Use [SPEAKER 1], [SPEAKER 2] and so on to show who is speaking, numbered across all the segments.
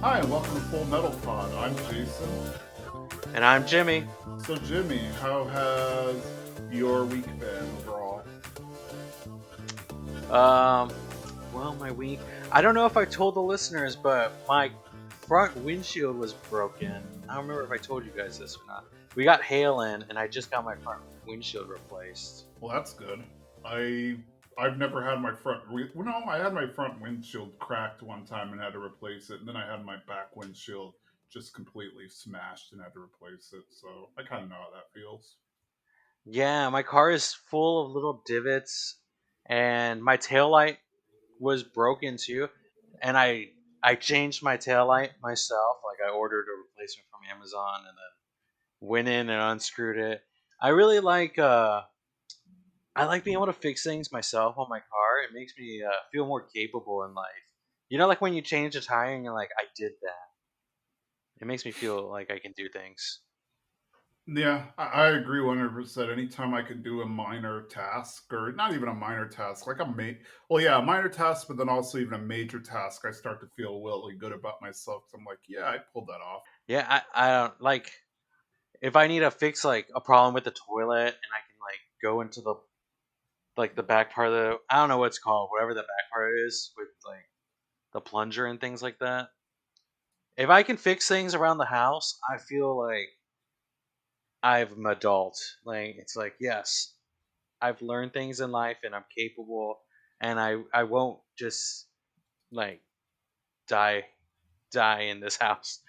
[SPEAKER 1] Hi, and welcome to Full Metal Pod. I'm Jason.
[SPEAKER 2] And I'm Jimmy.
[SPEAKER 1] So, Jimmy, how has your week been overall?
[SPEAKER 2] Um, well, my week. I don't know if I told the listeners, but my front windshield was broken. I don't remember if I told you guys this or not. We got hail in, and I just got my front windshield replaced.
[SPEAKER 1] Well, that's good. I I've never had my well, no, I had my front windshield cracked one time and had to replace it, and then I had my back windshield just completely smashed and had to replace it. So I kind of know how that feels.
[SPEAKER 2] Yeah, my car is full of little divots, and my taillight was broken too. And I changed my taillight myself. Like I ordered a replacement from Amazon, and then went in and unscrewed it. I really like being able to fix things myself on my car. It makes me feel more capable in life. You know, like when you change a tire and you're like, I did that. It makes me feel like I can do things.
[SPEAKER 1] Yeah, I agree 100%. Anytime I can do a minor task, or not even a minor task, like well, yeah, a minor task, but then also even a major task, I start to feel really good about myself. 'Cause I'm like, yeah, I pulled that off.
[SPEAKER 2] Yeah, I don't like if I need to fix like a problem with the toilet and I can like go into the back part of the I don't know what it's called, whatever the back part is with like the plunger and things like that. If I can fix things around the house, I feel like I'm an adult. Like it's like yes, I've learned things in life and I'm capable and I won't just like die die in this house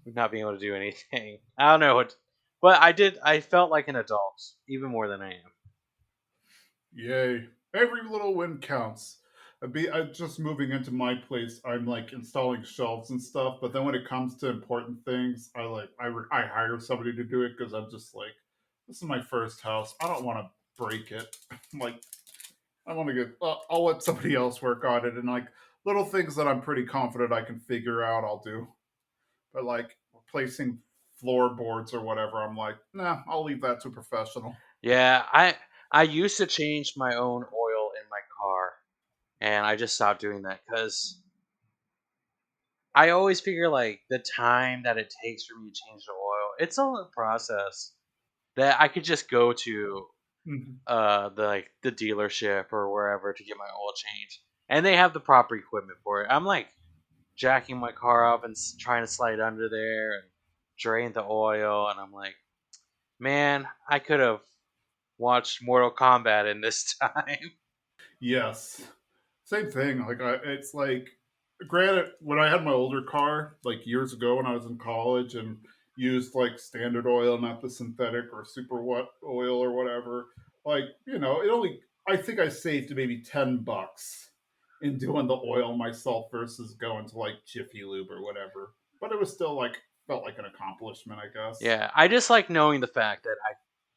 [SPEAKER 2] with not being able to do anything. I don't know what but I felt like an adult, even more than I am.
[SPEAKER 1] Yay! Every little win counts. I just moving into my place. I'm like installing shelves and stuff, but then when it comes to important things, I hire somebody to do it because I'm just like, this is my first house. I don't want to break it. Like I want to get. I'll let somebody else work on it, and like little things that I'm pretty confident I can figure out, I'll do. But like replacing floorboards or whatever, I'm like, nah, I'll leave that to a professional.
[SPEAKER 2] Yeah, I used to change my own oil in my car and I just stopped doing that cuz I always figure like the time that it takes for me to change the oil, it's a process that I could just go to
[SPEAKER 1] Mhm.
[SPEAKER 2] the dealership or wherever to get my oil changed, and they have the proper equipment for it. I'm like jacking my car up and trying to slide under there and drain the oil, and I'm like, man, I could have watched Mortal Kombat in this time.
[SPEAKER 1] Yes, same thing. It's like, granted, when I had my older car, like years ago when I was in college and used like standard oil, not the synthetic or super wet oil or whatever, like it only I think I saved maybe $10 in doing the oil myself versus going to like Jiffy Lube or whatever. But it was still like felt like an accomplishment, I guess.
[SPEAKER 2] Yeah, I just like knowing the fact that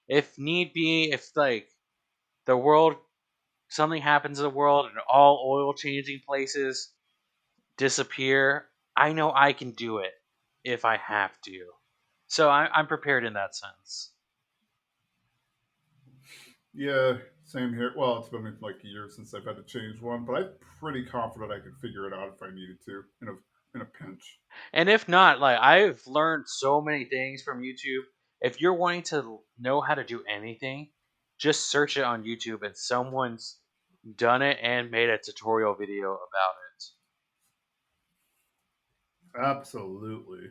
[SPEAKER 2] if need be, if like the world, something happens in the world and all oil changing places disappear, I know I can do it if I have to. So I'm prepared in that sense.
[SPEAKER 1] Yeah, same here. Well, it's been like a year since I've had to change one, but I'm pretty confident I could figure it out if I needed to in a pinch.
[SPEAKER 2] And if not, like I've learned so many things from YouTube. If you're wanting to know how to do anything, just search it on YouTube and someone's done it and made a tutorial video about
[SPEAKER 1] Absolutely.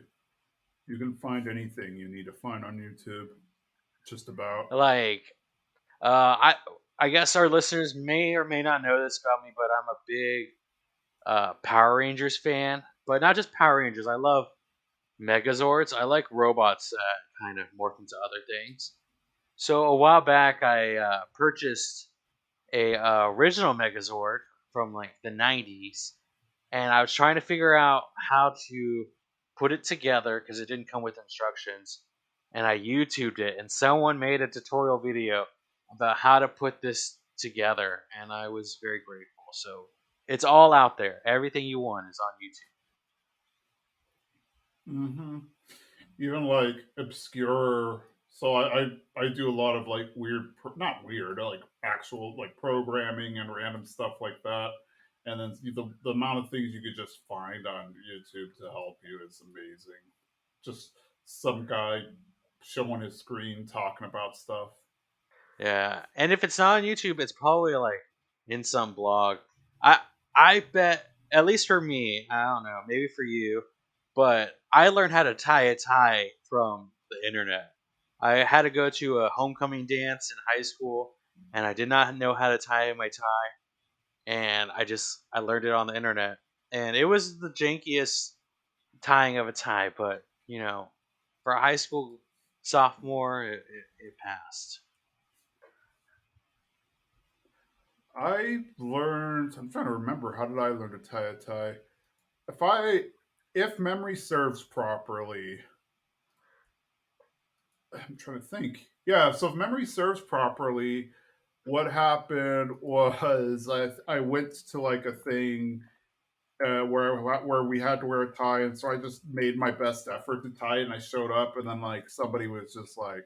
[SPEAKER 1] You can find anything you need to find on YouTube, just about.
[SPEAKER 2] it. Like I guess our listeners may or may not know this about me, but I'm a big Power Rangers fan. But not just Power Rangers. I love Megazords. I like robots that kind of morph into other things. So a while back, I purchased a original Megazord from like the '90s, and I was trying to figure out how to put it together because it didn't come with instructions. And I YouTubed it, and someone made a tutorial video about how to put this together, and I was very grateful. So it's all out there. Everything you want is on YouTube.
[SPEAKER 1] hmm Even like obscure. So I do a lot of like weird, not weird, like actual like programming and random stuff like that. And then the amount of things you could just find on YouTube to help you is amazing. Just some guy showing his screen talking about stuff.
[SPEAKER 2] Yeah, and if it's not on YouTube, it's probably like in some blog. I I bet, at least for me, I don't know, maybe for you, but I learned how to tie a tie from the internet. I had to go to a homecoming dance in high school, and I did not know how to tie my tie, and I learned it on the internet, and it was the jankiest tying of a tie, but for a high school sophomore, it passed.
[SPEAKER 1] I learned. I'm trying to remember, how did I learn to tie a tie? If I, if memory serves properly, I'm trying to think. Yeah, so if memory serves properly, what happened was I went to like a thing where we had to wear a tie, and so I just made my best effort to tie it, and I showed up, and then like somebody was just like,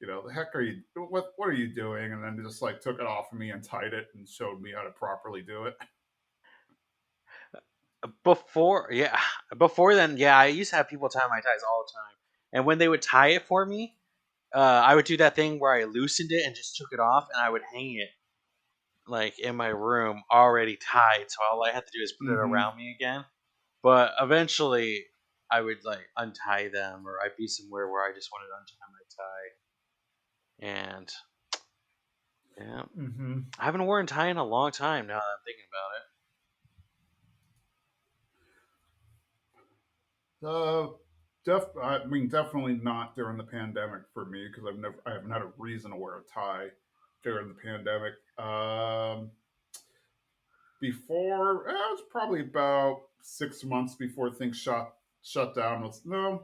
[SPEAKER 1] the heck are you? What are you doing? And then just like took it off of me and tied it and showed me how to properly do it.
[SPEAKER 2] Before, yeah, before then, yeah, I used to have people tie my ties all the time, and when they would tie it for me, I would do that thing where I loosened it and just took it off, and I would hang it like in my room already tied. So all I had to do is put it
[SPEAKER 1] Mm-hmm.
[SPEAKER 2] around me again. But eventually, I would like untie them, or I'd be somewhere where I just wanted to untie my tie. And yeah,
[SPEAKER 1] Mm-hmm.
[SPEAKER 2] I haven't worn a tie in a long time now that I'm thinking about it.
[SPEAKER 1] Uh, I mean, definitely not during the pandemic for me because I haven't had a reason to wear a tie during the pandemic. Before, it was probably about 6 months before things shut down. Was no,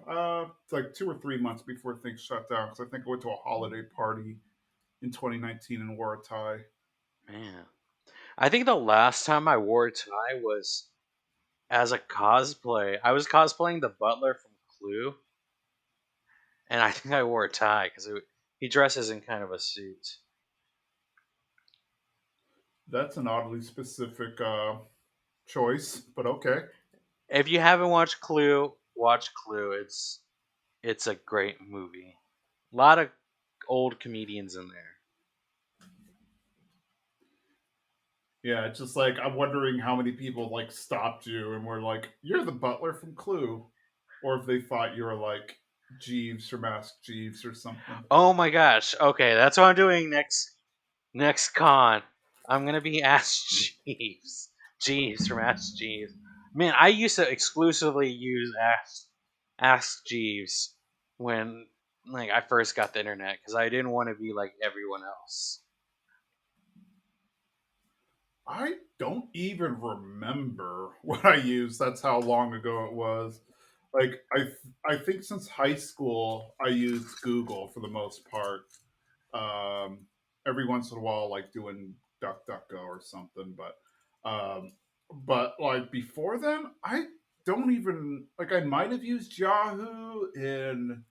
[SPEAKER 1] it's like 2 or 3 months before things shut down because I think I went to a holiday party in 2019 and wore a tie.
[SPEAKER 2] Man, I think the last time I wore a tie was as a cosplay. I was cosplaying the butler from Clue, and I think I wore a tie because he dresses in kind of a suit.
[SPEAKER 1] That's an oddly specific choice, but okay.
[SPEAKER 2] If you haven't watched Clue, watch Clue. It's a great movie. A lot of old comedians in there.
[SPEAKER 1] Yeah, it's just like I'm wondering how many people like stopped you and were like, "You're the butler from Clue," or if they thought you were like Jeeves from Ask Jeeves or something.
[SPEAKER 2] Oh my gosh. Okay, that's what I'm doing next con. I'm gonna be Ask Jeeves. Jeeves from Ask Jeeves. Man, I used to exclusively use Ask Jeeves when like I first got the internet because I didn't want to be like everyone else.
[SPEAKER 1] I don't even remember what I used. That's how long ago it was. Like I think since high school I used Google for the most part. Um, every once in a while, like doing DuckDuckGo or something, um, but like before then, I don't even like. I might have used Yahoo and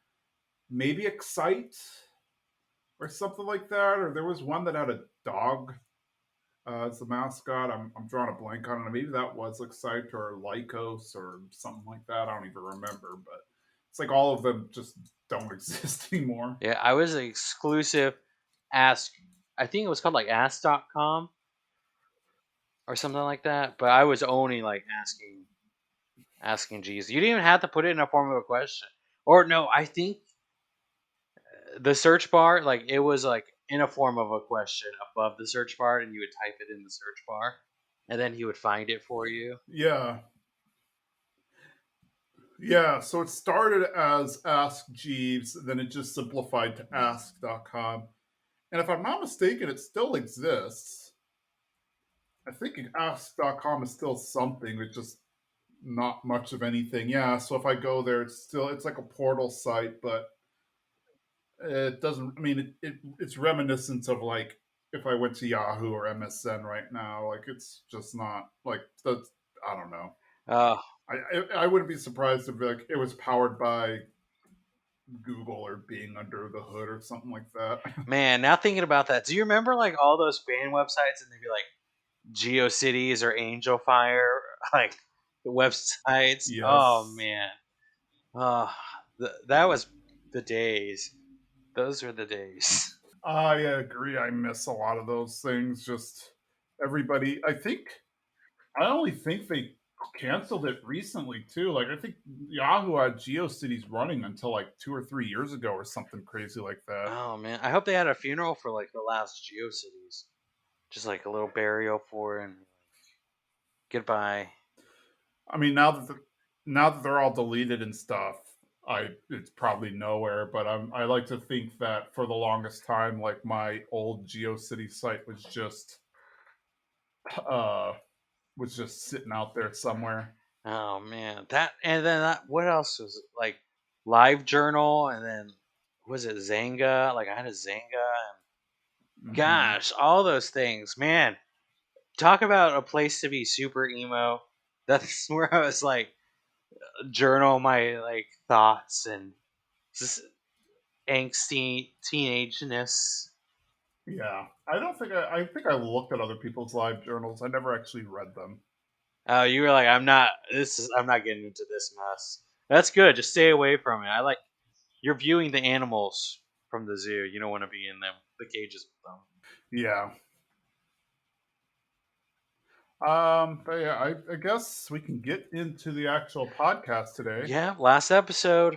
[SPEAKER 1] maybe Excite or something like that, or there was one that had a dog as the mascot. I'm drawing a blank on it. Maybe that was Excite or Lycos or something like that. I don't even remember, but it's like all of them just don't exist anymore.
[SPEAKER 2] Yeah, I was an exclusive Ask. I think it was called like Ask.com or something like that. But I was only like asking Jeeves. You didn't even have to put it in a form of a question. Or no, I think the search bar, like it was like in a form of a question above the search bar, and you would type it in the search bar, and then he would find it for you.
[SPEAKER 1] Yeah, yeah, so it started as Ask Jeeves, then it just simplified to ask.com. And if I'm not mistaken, it still exists. I think ask.com is still something, it's just not much of anything. Yeah, so if I go there, it's like a portal site, but it doesn't, I mean, it's reminiscent of like if I went to Yahoo or MSN right now. Like it's just not like that's, I don't know.
[SPEAKER 2] Oh
[SPEAKER 1] I wouldn't be surprised if like it was powered by Google or being under the hood or something like that.
[SPEAKER 2] man, now thinking about that, do you remember like all those fan websites, and they'd be like GeoCities or Angel Fire, like the websites. Oh
[SPEAKER 1] Yes.
[SPEAKER 2] man, oh, that was the days. Those were the days.
[SPEAKER 1] I agree. I miss a lot of those things. Just everybody. I only think they canceled it recently too. Like I think Yahoo had GeoCities running until like 2 or 3 years ago or something crazy like that.
[SPEAKER 2] Oh man, I hope they had a funeral for like the last GeoCities, just like a little burial for and goodbye.
[SPEAKER 1] I mean, now that they're all deleted and stuff, I it's probably nowhere. But I like to think that for the longest time, like my old GeoCity site uh was just sitting out there somewhere.
[SPEAKER 2] Oh man, that and then what else was it? Like Live Journal, and then was it Zanga? Like I had a Zanga, and
[SPEAKER 1] Hmm.
[SPEAKER 2] gosh, all those things, man. Talk about a place to be super emo. That's where I was like journal my like thoughts and just angsty teenageness.
[SPEAKER 1] Yeah, I don't think I think I looked at other people's live journals. I never actually read them.
[SPEAKER 2] You were like, I'm not getting into this mess. That's good. Just stay away from it. I like you're viewing the animals from the zoo. You don't want to be in them, the cages with them.
[SPEAKER 1] Yeah. But yeah, I guess we can get into the actual podcast today.
[SPEAKER 2] Yeah, last episode.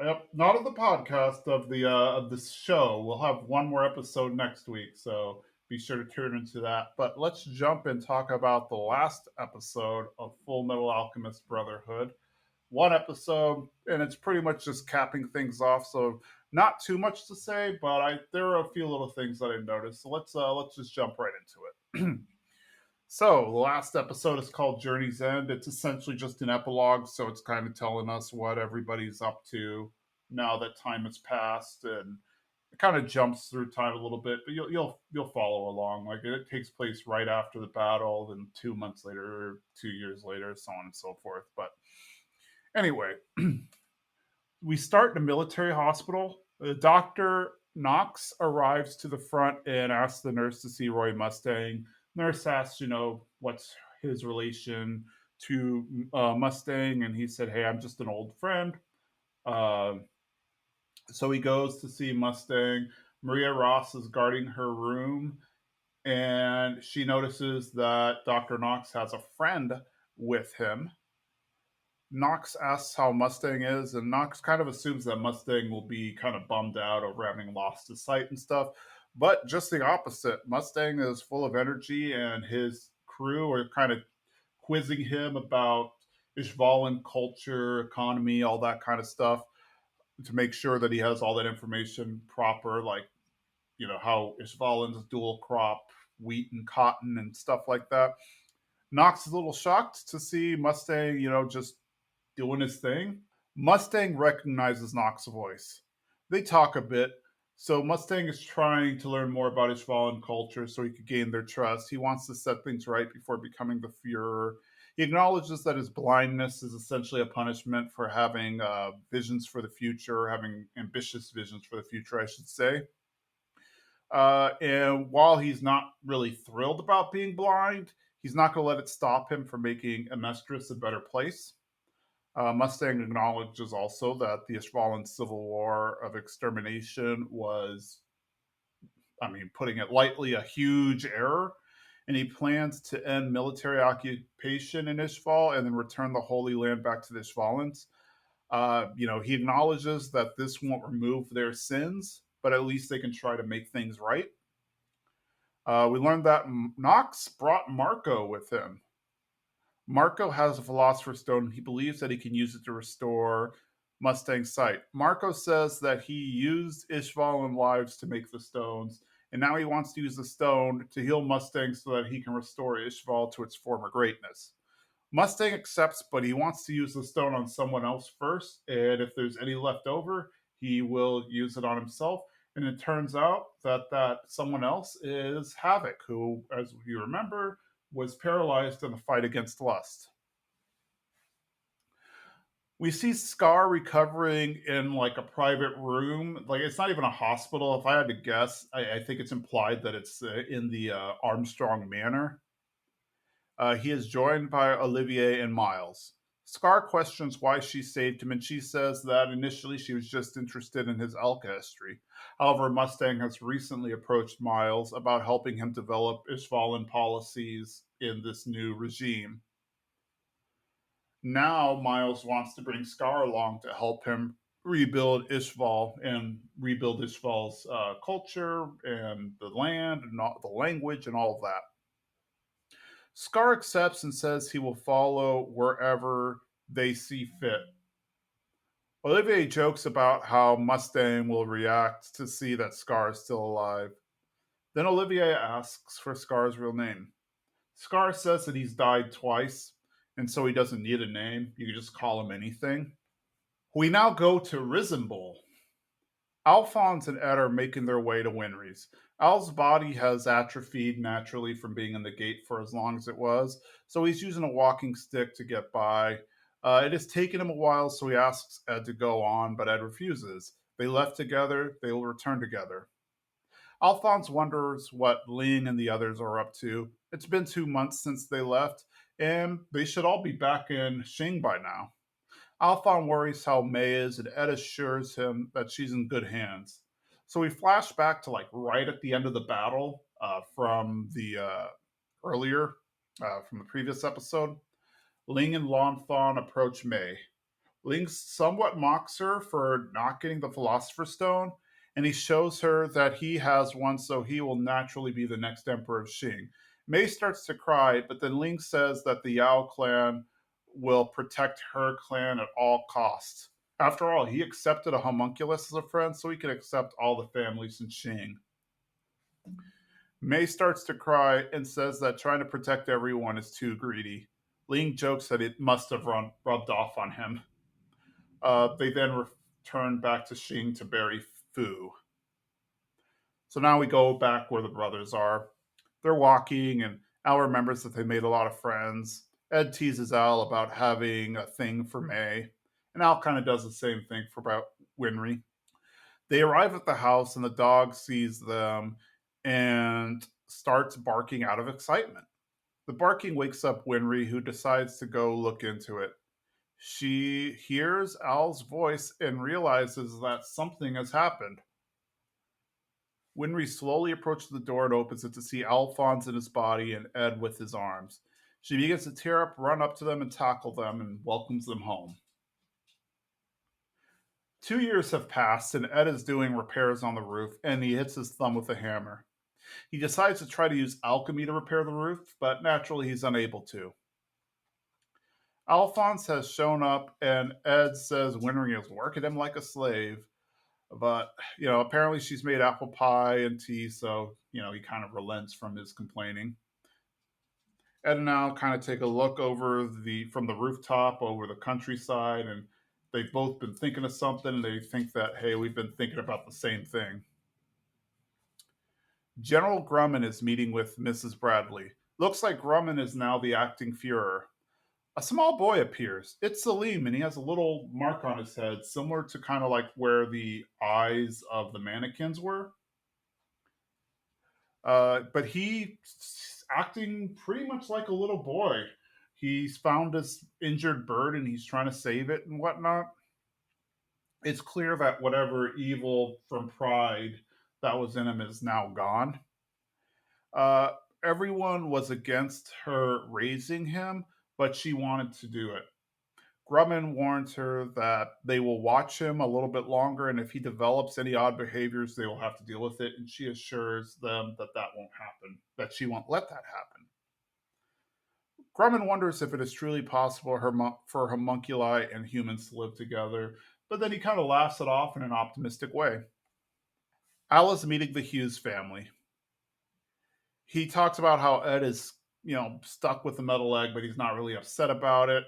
[SPEAKER 1] Yep, not of the podcast of the show. We'll have one more episode next week, so be sure to tune into that. But let's jump and talk about the last episode of Full Metal Alchemist Brotherhood. One episode, and it's pretty much just capping things off. So not too much to say, but I there are a few little things that I noticed. So let's just jump right into it. So the last episode is called Journey's End. It's essentially just an epilogue, so it's kind of telling us what everybody's up to now that time has passed, and it kind of jumps through time a little bit, but you'll follow along. Like it takes place right after the battle, then 2 months later, 2 years later, so on and so forth. But anyway, we start in a military hospital. The doctor Knox arrives to the front and asks the nurse to see Roy Mustang. Nurse asks, what's his relation to Mustang, and he said, "Hey, I'm just an old friend." Uh, so he goes to see Mustang. Maria Ross is guarding her room, and she notices that Dr. Knox has a friend with him. Knox asks how Mustang is, and Knox kind of assumes that Mustang will be kind of bummed out over having lost his sight and stuff. But just the opposite. Mustang is full of energy, and his crew are kind of quizzing him about Ishvalan culture, economy, all that kind of stuff to make sure that he has all that information proper, like, how Ishvalan's dual crop wheat and cotton and stuff like that. Knox is a little shocked to see Mustang, just doing his thing. Mustang recognizes Knox's voice. They talk a bit. So Mustang is trying to learn more about Ishvalan culture so he could gain their trust. He wants to set things right before becoming the Führer. He acknowledges that his blindness is essentially a punishment for having visions for the future, having ambitious visions for the future, I should say. And while he's not really thrilled about being blind, he's not going to let it stop him from making Amestris a better place. Mustang acknowledges also that the Ishvalan civil war of extermination was, I mean, putting it lightly, a huge error. And he plans to end military occupation in Ishval and then return the Holy Land back to the Ishvalans. He acknowledges that this won't remove their sins, but at least they can try to make things right. We learned that Knox brought Marco with him. Marco has a Philosopher's Stone, and he believes that he can use it to restore Mustang's sight. Marco says that he used Ishvalan lives to make the stones, and now he wants to use the stone to heal Mustang so that he can restore Ishval to its former greatness. Mustang accepts, but he wants to use the stone on someone else first, and if there's any left over, he will use it on himself. And it turns out that someone else is Havoc, who, as you remember, was paralyzed in the fight against lust. We see Scar recovering in like a private room. Like it's not even a hospital. If I had to guess, I think it's implied that it's in the Armstrong Manor. He is joined by Olivier and Miles. Scar questions why she saved him, and she says that initially she was just interested in his alchemy. However, Mustang has recently approached Miles about helping him develop Ishvalan policies in this new regime. Now, Miles wants to bring Scar along to help him rebuild Ishval and rebuild Ishval's culture and the land and all, the language and all of that. Scar accepts and says he will follow wherever they see fit. Olivier jokes about how Mustang will react to see that Scar is still alive. Then Olivier asks for Scar's real name. Scar says that he's died twice, and so he doesn't need a name. You can just call him anything. We now go to Risenbull. Alphonse and Ed are making their way to Winry's. Al's body has atrophied naturally from being in the gate for as long as it was, so he's using a walking stick to get by. It has taken him a while, so he asks Ed to go on, but Ed refuses. They left together, they will return together. Alphonse wonders what Ling and the others are up to. It's been 2 months since they left, and they should all be back in Xing by now. Alphon worries how May is, and Ed assures him that she's in good hands. So we flash back to like right at the end of the battle from the earlier from the previous episode. Ling and Lanfan approach May. Ling somewhat mocks her for not getting the Philosopher's Stone, and he shows her that he has one, so he will naturally be the next Emperor of Xing. Mei starts to cry, but then Ling says that the Yao clan will protect her clan at all costs. After all, he accepted a homunculus as a friend, so he can accept all the families in Xing. Mei starts to cry and says that trying to protect everyone is too greedy. Ling jokes that it must have rubbed off on him. They then return back to Xing to bury Fu. So now we go back where the brothers are. They're walking, and Al remembers that they made a lot of friends. Ed teases Al about having a thing for May, and Al kind of does the same thing for about Winry. They arrive at the house, and the dog sees them and starts barking out of excitement. The barking wakes up Winry, who decides to go look into it. She hears Al's voice and realizes that something has happened. Winry slowly approaches the door and opens it to see Alphonse in his body and Ed with his arms. She begins to tear up, run up to them, and tackle them and welcomes them home. 2 years have passed, and Ed is doing repairs on the roof, and he hits his thumb with a hammer. He decides to try to use alchemy to repair the roof, but naturally he's unable to. Alphonse has shown up, and Ed says Winry is working him like a slave. But, apparently she's made apple pie and tea, so, he kind of relents from his complaining. Ed and Al kind of take a look over from the rooftop over the countryside, and they've both been thinking of something, and they think that, hey, we've been thinking about the same thing. General Grumman is meeting with Mrs. Bradley. Looks like Grumman is now the acting Fuhrer. A small boy appears. It's Salim, and he has a little mark on his head, similar to kind of like where the eyes of the mannequins were. But he's acting pretty much like a little boy. He's found this injured bird and he's trying to save it and whatnot. It's clear that whatever evil from pride that was in him is now gone. Uh, Everyone was against her raising him, but she wanted to do it. Grumman warns her that they will watch him a little bit longer, and if he develops any odd behaviors, they will have to deal with it. And she assures them that that won't happen, that she won't let that happen. Grumman wonders if it is truly possible for homunculi and humans to live together, but then he kind of laughs it off in an optimistic way. Al is meeting the Hughes family. He talks about how Ed is, stuck with the metal leg, but he's not really upset about it.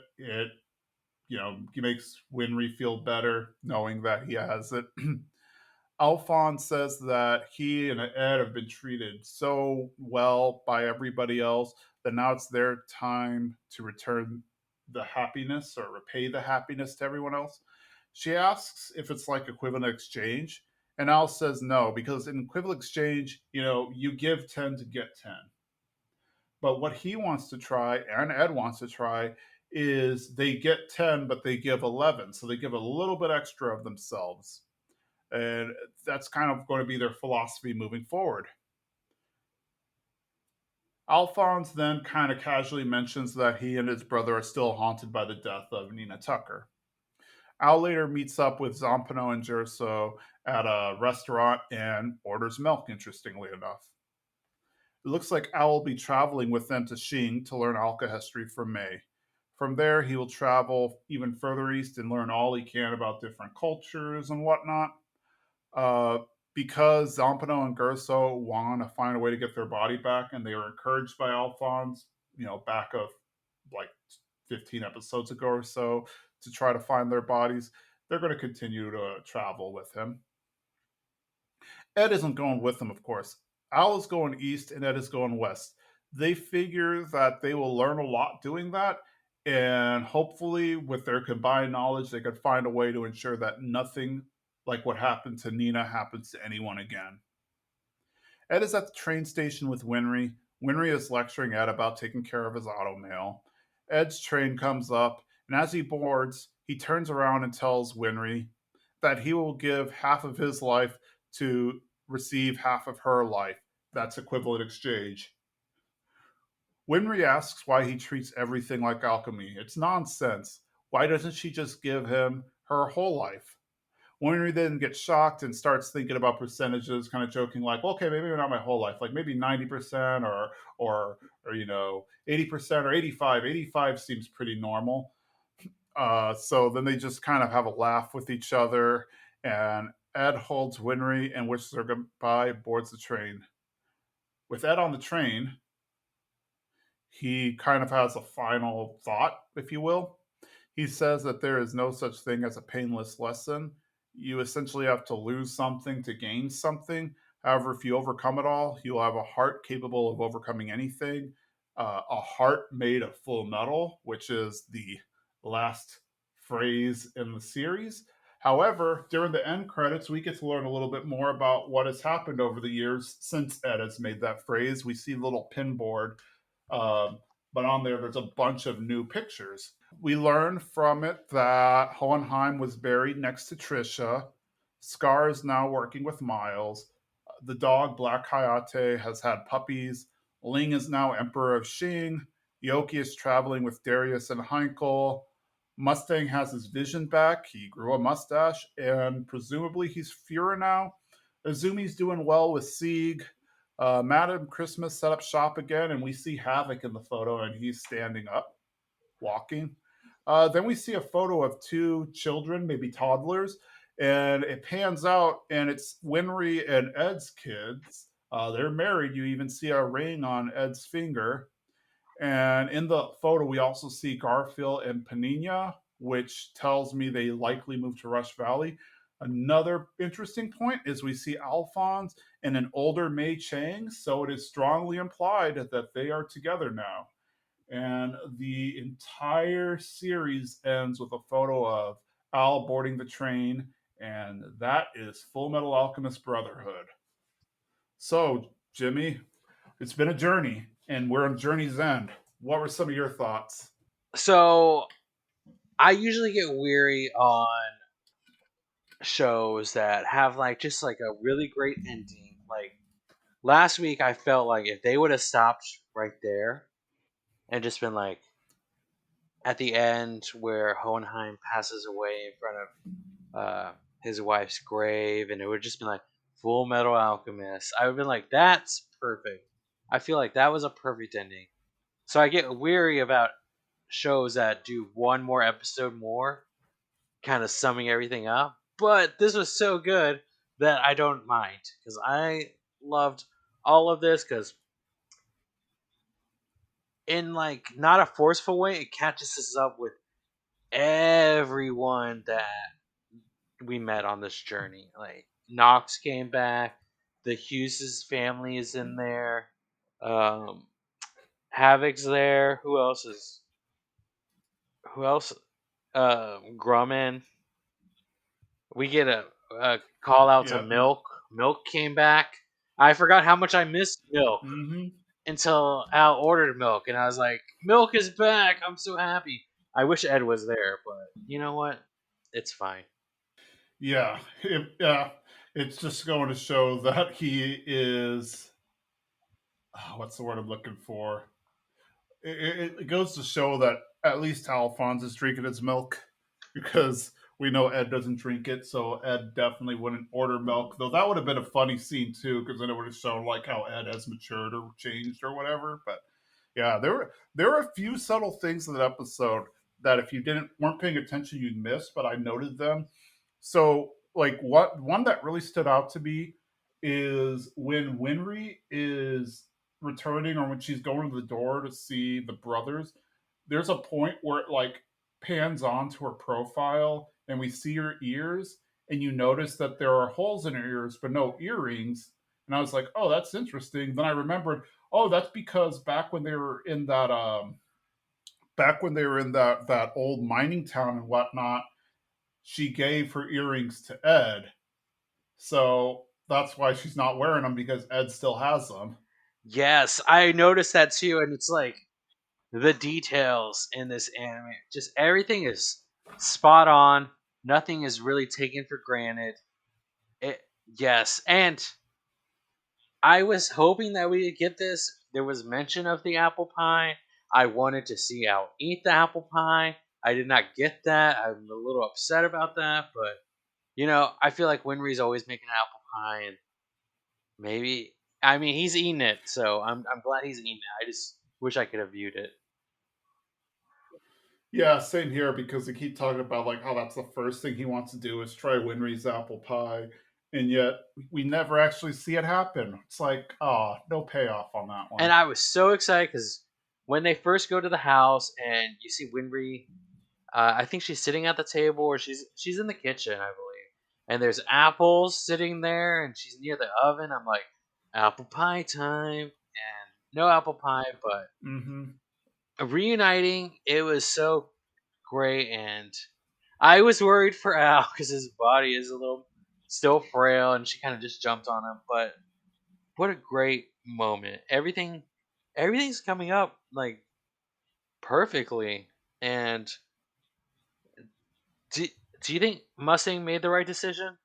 [SPEAKER 1] He makes Winry feel better knowing that he has it. Alphonse says that he and Ed have been treated so well by everybody else that now it's their time to return the happiness or repay the happiness to everyone else. She asks if it's like equivalent exchange, and Al says no, because in equivalent exchange, you give 10 to get 10. But what he wants to try, and Ed wants to try, is they get 10, but they give 11. So they give a little bit extra of themselves. And that's kind of going to be their philosophy moving forward. Alphonse then kind of casually mentions that he and his brother are still haunted by the death of Nina Tucker. Al later meets up with Zampano and Gerso at a restaurant and orders milk, interestingly enough. It looks like Al will be traveling with them to Xing to learn alchemy from May. From there, he will travel even further east and learn all he can about different cultures and whatnot. Uh, because Zampano and Gerso want to find a way to get their body back, and they were encouraged by Alphonse, back of like 15 episodes ago or so, to try to find their bodies, they're going to continue to travel with him. Ed isn't going with them, of course. Al is going east and Ed is going west. They figure that they will learn a lot doing that, and hopefully, with their combined knowledge, they could find a way to ensure that nothing like what happened to Nina happens to anyone again. Ed is at the train station with Winry. Winry is lecturing Ed about taking care of his auto mail. Ed's train comes up, and as he boards, he turns around and tells Winry that he will give half of his life to receive half of her life. That's equivalent exchange. Winry asks why he treats everything like alchemy. It's nonsense. Why doesn't she just give him her whole life? Winry then gets shocked and starts thinking about percentages, kind of joking like, well, okay, maybe not my whole life, like maybe 90% or 80% or 85. 85 seems pretty normal. So then they just kind of have a laugh with each other, and Ed holds Winry and wishes her goodbye, boards the train. With Ed on the train, he kind of has a final thought, if you will. He says that there is no such thing as a painless lesson. You essentially have to lose something to gain something. However, if you overcome it all, you'll have a heart capable of overcoming anything. A heart made of full metal, which is the last phrase in the series. However, during the end credits, we get to learn a little bit more about what has happened over the years since Ed has made that phrase. We see a little pin board, um, but on there's a bunch of new pictures. We learned from it that Hohenheim was buried next to Trisha. Scar is now working with Miles. The dog Black Hayate has had puppies. Ling is now Emperor of Xing. Yoki is traveling with Darius and Heinkel. Mustang has his vision back. He grew a mustache, and presumably he's Führer now. Azumi's doing well with Sieg. Madam Christmas set up shop again, and we see Havoc in the photo, and he's standing up, walking. Then we see a photo of two children, maybe toddlers, and it pans out, and it's Winry and Ed's kids. They're married. You even see a ring on Ed's finger. And in the photo, we also see Garfield and Panina, which tells me they likely moved to Rush Valley. Another interesting point is we see Alphonse and an older Mei Chang, so it is strongly implied that they are together now. And the entire series ends with a photo of Al boarding the train, and that is Full Metal Alchemist Brotherhood. So, Jimmy, it's been a journey, and we're on journey's end. What were some of your thoughts?
[SPEAKER 2] So I usually get weary on shows that have like just like a really great ending. Like last week, I felt like if they would have stopped right there and just been like at the end where Hohenheim passes away in front of his wife's grave, and it would just been like Full Metal Alchemist, I would have been like, that's perfect. I feel like that was a perfect ending. So I get weary about shows that do one more episode more, kind of summing everything up. But this was so good that I don't mind because I loved all of this because in like not a forceful way, it catches us up with everyone that we met on this journey. Like Knox came back, the Hughes' family is in there, um, Havoc's there. Who else? Grumman. We get a call out to
[SPEAKER 1] Yeah.
[SPEAKER 2] Milk. Milk came back. I forgot how much I missed Milk
[SPEAKER 1] Mm-hmm.
[SPEAKER 2] until Al ordered Milk, and I was like, "Milk is back! I'm so happy." I wish Ed was there, but you know what? It's fine.
[SPEAKER 1] Yeah. It's just going to show that he is. What's the word I'm looking for? It goes to show that at least Alphonse is drinking his milk because we know Ed doesn't drink it, so Ed definitely wouldn't order milk. Though that would have been a funny scene too, because then it would have shown like how Ed has matured or changed or whatever. But yeah, there were a few subtle things in that episode that if you didn't weren't paying attention you'd miss, but I noted them. So like what one that really stood out to me is when Winry is returning or when she's going to the door to see the brothers, there's a point where it like pans on to her profile and we see her ears and you notice that there are holes in her ears but no earrings. And I was like, oh, that's interesting. Then I remembered, oh, that's because back when they were in that old mining town and whatnot, she gave her earrings to Ed. So that's why she's not wearing them because Ed still has them.
[SPEAKER 2] Yes, I noticed that too, and it's like the details in this anime, just everything is spot on. Nothing is really taken for granted. It, yes, and I was hoping that we would get this. There was mention of the apple pie. I wanted to see Al eat the apple pie. I did not get that. I'm a little upset about that, but I feel like Winry's always making apple pie, and maybe I mean he's eating it, so I'm glad he's eating it. I just wish I could have viewed it.
[SPEAKER 1] Yeah, same here because they keep talking about like how that's the first thing he wants to do is try Winry's apple pie, and yet we never actually see it happen. It's like, oh, no payoff on that
[SPEAKER 2] And
[SPEAKER 1] one.
[SPEAKER 2] I was so excited because when they first go to the house and you see Winry, I think she's sitting at the table or she's in the kitchen, I believe. And there's apples sitting there, and she's near the oven. I'm like, apple pie time, and no apple pie, but
[SPEAKER 1] Mm-hmm.
[SPEAKER 2] reuniting. It was so great, and I was worried for Al because his body is a little still frail, and she kind of just jumped on him. But what a great moment! Everything's coming up like perfectly. And do, do you think Mustang made the right decision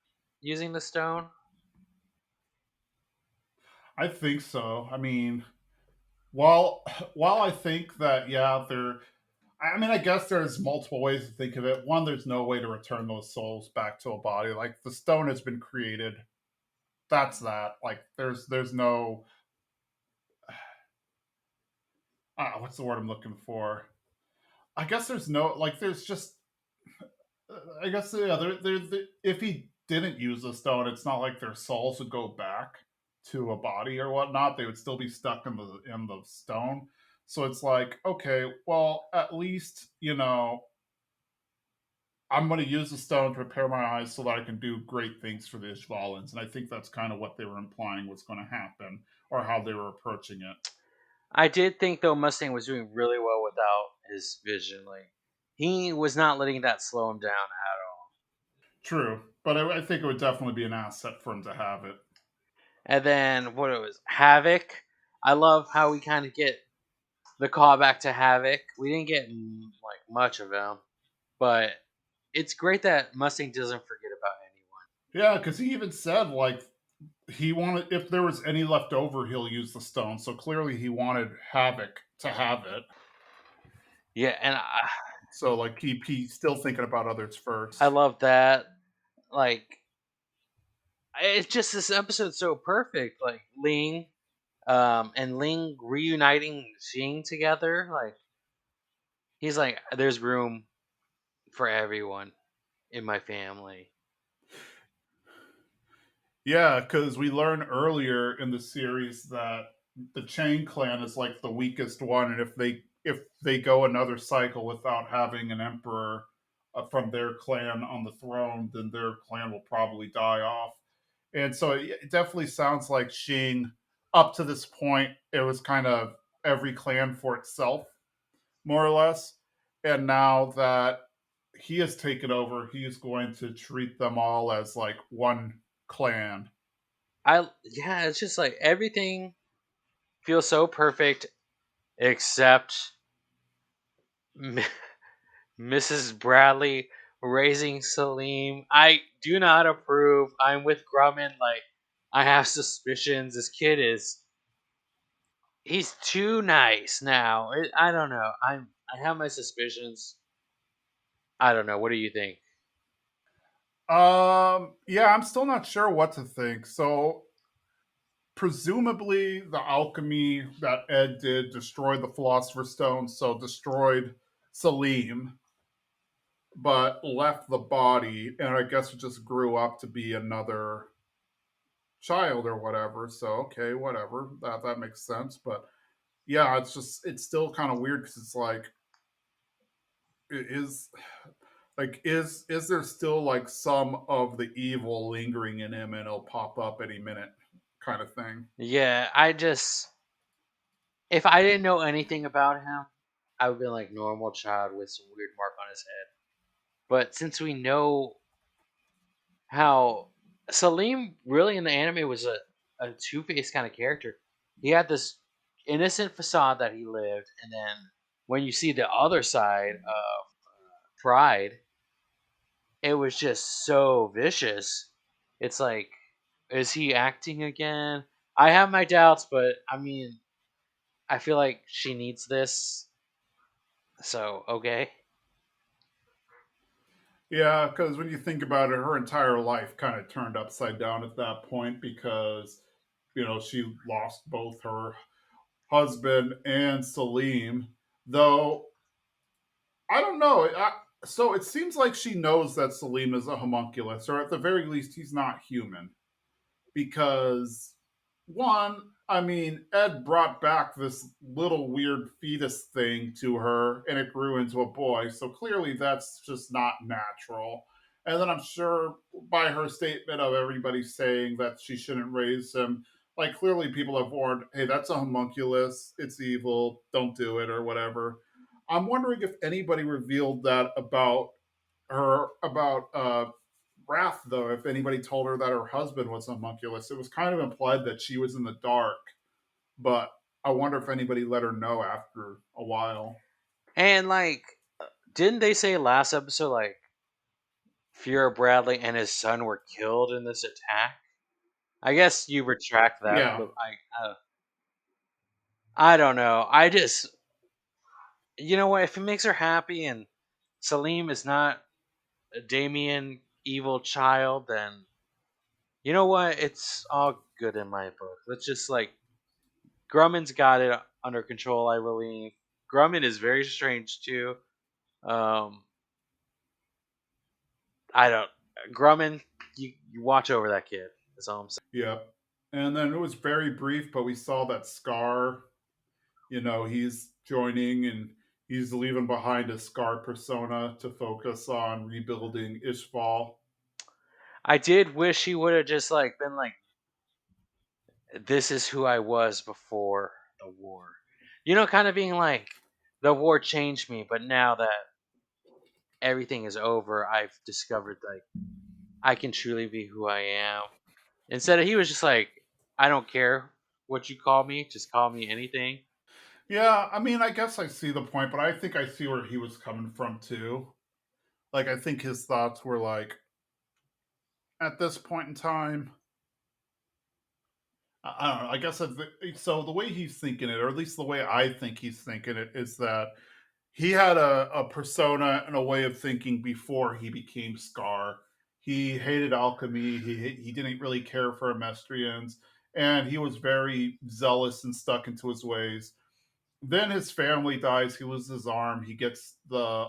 [SPEAKER 2] using the stone?
[SPEAKER 1] I think so. I mean, while while I think that yeah, there. I mean, I guess there's multiple ways to think of it. One, there's no way to return those souls back to a body. Like the stone has been created. That's that. Like there's no what's the word I'm looking for? I guess there's no like there's just I guess yeah. If he didn't use the stone, it's not like their souls would go back to a body or whatnot. They would still be stuck in the stone. So it's like okay, well at least I'm going to use the stone to prepare my eyes so that I can do great things for the Ishvalans. And I think that's kind of what they were implying was going to happen or how they were approaching it.
[SPEAKER 2] I did think though Mustang was doing really well without his vision. Like he was not letting that slow him down at all.
[SPEAKER 1] True. But I think it would definitely be an asset for him to have it.
[SPEAKER 2] And then what it was Havoc. I love how we kind of get the callback to Havoc. We didn't get like much of him, but it's great that Mustang doesn't forget about anyone.
[SPEAKER 1] Yeah, because he even said, like, he wanted, if there was any left over, he'll use the stone. So clearly he wanted Havoc to have it.
[SPEAKER 2] Yeah, and
[SPEAKER 1] So, like, he's still thinking about others
[SPEAKER 2] I
[SPEAKER 1] first.
[SPEAKER 2] love that. Like it's just this episode's so perfect. Like Ling, and Ling reuniting Xing together. Like he's like, there's room for everyone in my family.
[SPEAKER 1] Yeah, because we learn earlier in the series that the Chain Clan is like the weakest one, and if they go another cycle without having an emperor from their clan on the throne, then their clan will probably die off. And so it definitely sounds like Shing, up to this point, it was kind of every clan for itself, more or less. And now that he has taken over, he's going to treat them all as like one clan.
[SPEAKER 2] I Yeah, it's just like everything feels so perfect except M- Mrs. Bradley raising Salim. I do not approve. I'm with Grumman. Like, I have suspicions. This kid is he's too nice now. I don't know. I have my suspicions. I don't know. What do you think?
[SPEAKER 1] Yeah, I'm still not sure what to think. So presumably the alchemy that Ed did destroyed the Philosopher's Stone, so destroyed Salim, but left the body, and I guess it just grew up to be another child or whatever. So okay, whatever, that makes sense. But yeah, it's still kind of weird because it's like is is there still like some of the evil lingering in him, and it'll pop up any minute, kind of thing.
[SPEAKER 2] Yeah, I just if I didn't know anything about him, I would be like normal child with some weird mark on his head. But since we know how Salim really in the anime was a two faced kind of character, he had this innocent facade that he lived, and then when you see the other side of Pride, it was just so vicious. It's like, is he acting again? I have my doubts, but I mean, I feel like she needs this, so okay.
[SPEAKER 1] Yeah, because when you think about it, her entire life kind of turned upside down at that point because, she lost both her husband and Salim. Though, I don't know. So it seems like she knows that Salim is a homunculus, or at the very least, he's not human. Because one, I mean, Ed brought back this little weird fetus thing to her and it grew into a boy. So clearly that's just not natural. And then I'm sure by her statement of everybody saying that she shouldn't raise him, like clearly people have warned, hey, that's a homunculus, it's evil, don't do it, or whatever. I'm wondering if anybody revealed that about her, about Wrath, though, if anybody told her that her husband was homunculus, it was kind of implied that she was in the dark. But I wonder if anybody let her know after a while.
[SPEAKER 2] And like, didn't they say last episode like Fuhrer Bradley and his son were killed in this attack? I guess you retract that,
[SPEAKER 1] Yeah,
[SPEAKER 2] but I don't know. I just you know what? If it makes her happy and Salim is not a Damien evil child, then you know what? It's all good in my book. Let's just like Grumman's got it under control, I believe. Grumman is very strange too. Um, I don't Grumman. You watch over that kid. That's all I'm saying.
[SPEAKER 1] yeah. And then it was very brief, but we saw that Scar, he's joining and he's leaving behind a Scar persona to focus on rebuilding Ishval.
[SPEAKER 2] I did wish he would have just like been like, "This is who I was before the war," kind of being like, "The war changed me, but now that everything is over, I've discovered like I can truly be who I am." Instead of he was just like, "I don't care what you call me, just call me anything."
[SPEAKER 1] Yeah, I mean, I guess I see the point, but I think I see where he was coming from too. Like, I think his thoughts were like, at this point in time, I don't know. I guess so. The way he's thinking it, or at least the way I think he's thinking it, is that he had a persona and a way of thinking before he became Scar. He hated alchemy. He didn't really care for Amestrians, and he was very zealous and stuck into his ways. Then his family dies. He loses his arm. He gets the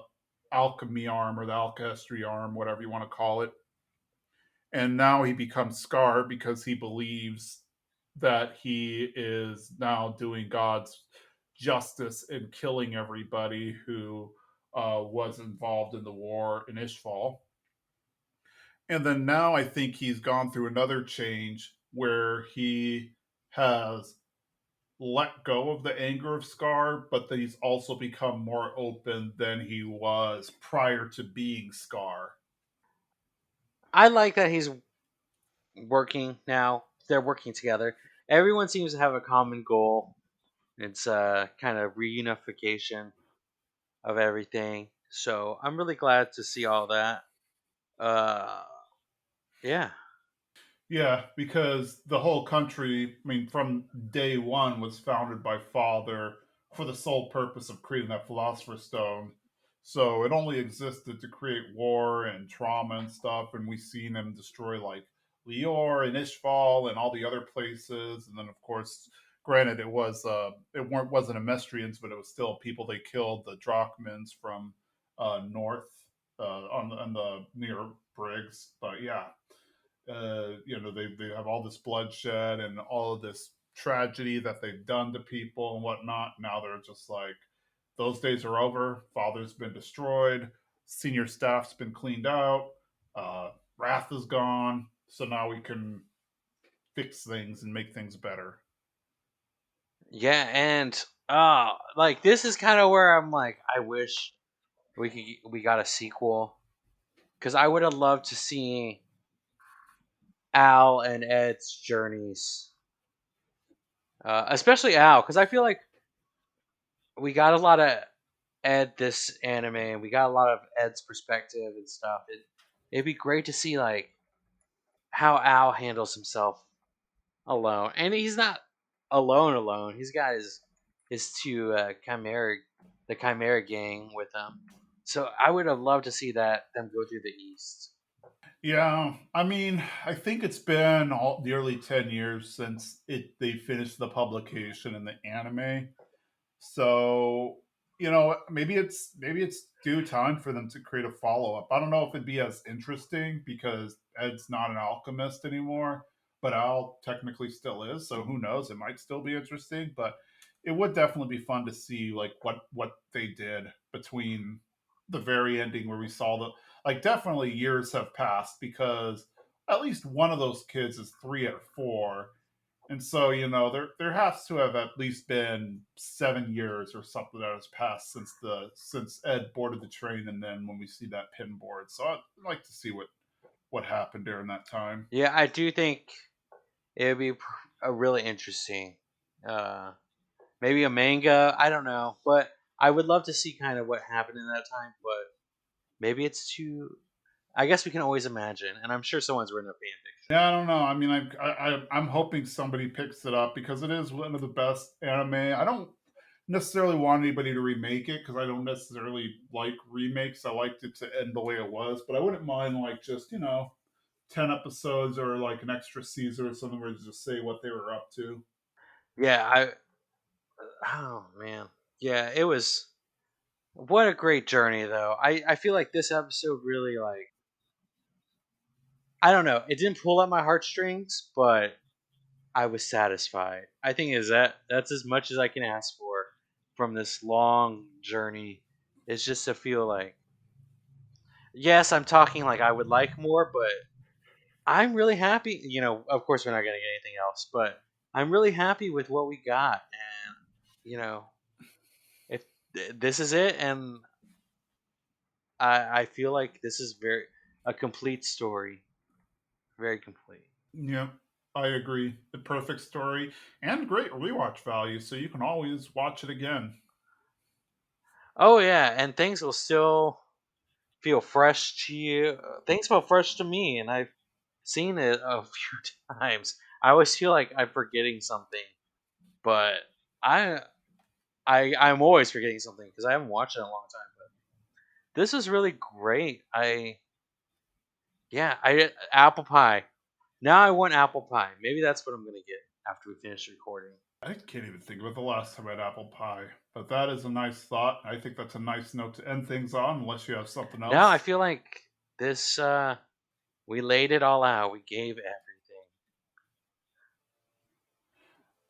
[SPEAKER 1] alchemy arm or the alchemy arm, whatever you want to call it, and now he becomes Scar because he believes that he is now doing God's justice in killing everybody who was involved in the war in Ishval. And then now I think he's gone through another change where he has let go of the anger of Scar, but that he's also become more open than he was prior to being Scar.
[SPEAKER 2] I like that he's working now. They're working together. Everyone seems to have a common goal. It's kind of reunification of everything. So I'm really glad to see all that. Uh, yeah,
[SPEAKER 1] Yeah, because the whole country, I mean, from day one, was founded by Father for the sole purpose of creating that Philosopher's Stone. So it only existed to create war and trauma and stuff, and we've seen him destroy like Lior and Ishval and all the other places. And then, of course, granted, wasn't Amestrians, but it was still people they killed, the Drachmans from north on the near Briggs. But yeah, they have all this bloodshed and all of this tragedy that they've done to people and whatnot. Now they're just like, those days are over. Father's been destroyed. Senior staff's been cleaned out. Wrath is gone. So now we can fix things and make things better.
[SPEAKER 2] yeah, and like this is kind of where I'm like, I wish we got a sequel because I would have loved to see Al and Ed's journeys, especially Al, because I feel like we got a lot of Ed this anime, and we got a lot of Ed's perspective and stuff. It'd be great to see like how Al handles himself alone, and he's not alone. He's got his two the Chimera gang with him. So I would have loved to see that them go through the East.
[SPEAKER 1] Yeah, I mean, I think it's been nearly 10 years since they finished the publication in the anime. So, maybe it's due time for them to create a follow up. I don't know if it'd be as interesting because Ed's not an alchemist anymore, but Al technically still is. So who knows? It might still be interesting, but it would definitely be fun to see like what they did between the very ending where we saw the like definitely years have passed because at least one of those kids is 3 or 4, and so, there has to have at least been 7 years or something that has passed since Ed boarded the train, and then when we see that pin board. So I'd like to see what happened during that time.
[SPEAKER 2] Yeah, I do think it would be a really interesting, uh, maybe a manga. I don't know, but I would love to see kind of what happened in that time. But maybe it's too. I guess we can always imagine, and I'm sure someone's written a fan fiction.
[SPEAKER 1] Yeah, I don't know. I mean, I'm hoping somebody picks it up because it is one of the best anime. I don't necessarily want anybody to remake it because I don't necessarily like remakes. I liked it to end the way it was, but I wouldn't mind like just 10 episodes or like an extra season or something where you just say what they were up to.
[SPEAKER 2] Yeah, I. Oh man, yeah, it was. What a great journey, though. I feel like this episode really like. I don't know. It didn't pull at my heartstrings, but I was satisfied. I think is that's as much as I can ask for from this long journey. It's just to feel like yes, I'm talking like I would like more, but I'm really happy. Of course we're not gonna get anything else, but I'm really happy with what we got, and you know, if this is it, and I feel like this is very a complete story, very complete.
[SPEAKER 1] Yeah, I agree. The perfect story and great rewatch value, so you can always watch it again.
[SPEAKER 2] Oh yeah, and things will still feel fresh to you. Things feel fresh to me, and I've seen it a few times. I always feel like I'm forgetting something, but I I'm always forgetting something because I haven't watched it in a long time. But this is really great. I apple pie. Now I want apple pie. Maybe that's what I'm gonna get after we finish recording.
[SPEAKER 1] I can't even think about the last time I had apple pie, but that is a nice thought. I think that's a nice note to end things on, unless you have something
[SPEAKER 2] Now I
[SPEAKER 1] else.
[SPEAKER 2] feel like this. We laid it all out. We gave everything.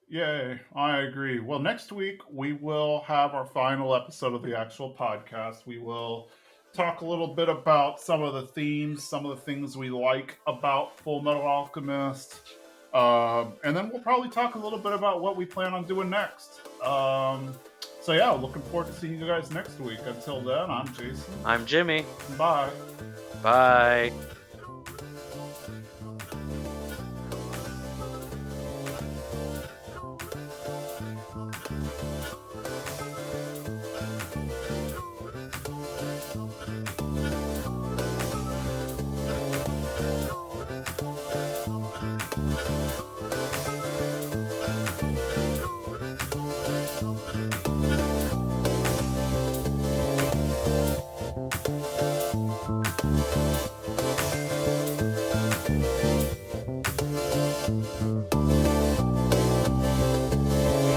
[SPEAKER 1] Yay, I agree. Well, next week we will have our final episode of the actual podcast. We will talk a little bit about some of the themes, some of the things we like about Full Metal Alchemist. And then we'll probably talk a little bit about what we plan on doing next. So yeah, looking forward to seeing you guys next week. Until then, I'm Jason.
[SPEAKER 2] I'm Jimmy.
[SPEAKER 1] Bye.
[SPEAKER 2] Bye.